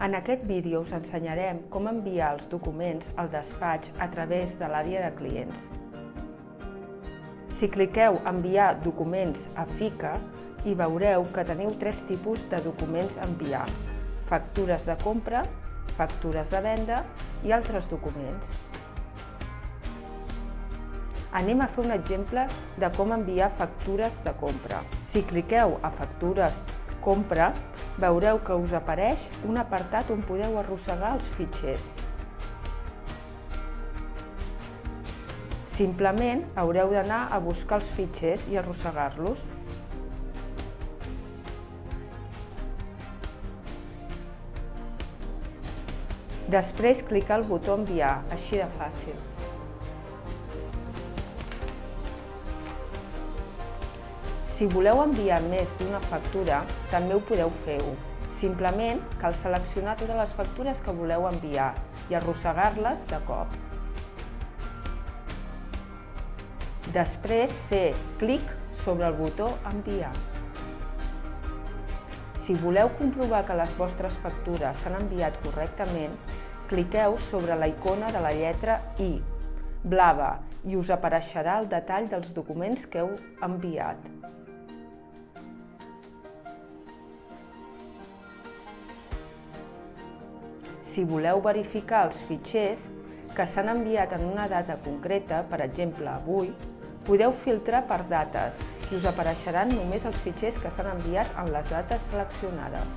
En aquest vídeo us ensenyarem com enviar els documents al despatx a través de l'àrea de clients. Si cliqueu Enviar documents a FICA, hi veureu que teniu tres tipus de documents a enviar: factures de compra, factures de venda i altres documents. Anem a fer un exemple de com enviar factures de compra. Si cliqueu a Factures Compra, veureu que us apareix un apartat on podeu arrossegar els fitxers. Simplement haureu d'anar a buscar els fitxers i arrossegar-los. Després clicar el botó Enviar, així de fàcil. Si voleu enviar més d'una factura, també ho podeu fer-ho. Simplement cal seleccionar totes les factures que voleu enviar i arrossegar-les de cop. Després fer clic sobre el botó Enviar. Si voleu comprovar que les vostres factures s'han enviat correctament, cliqueu sobre la icona de la lletra I, blava, i us apareixerà el detall dels documents que heu enviat. Si voleu verificar els fitxers que s'han enviat en una data concreta, per exemple avui, podeu filtrar per dates i us apareixeran només els fitxers que s'han enviat en les dates seleccionades.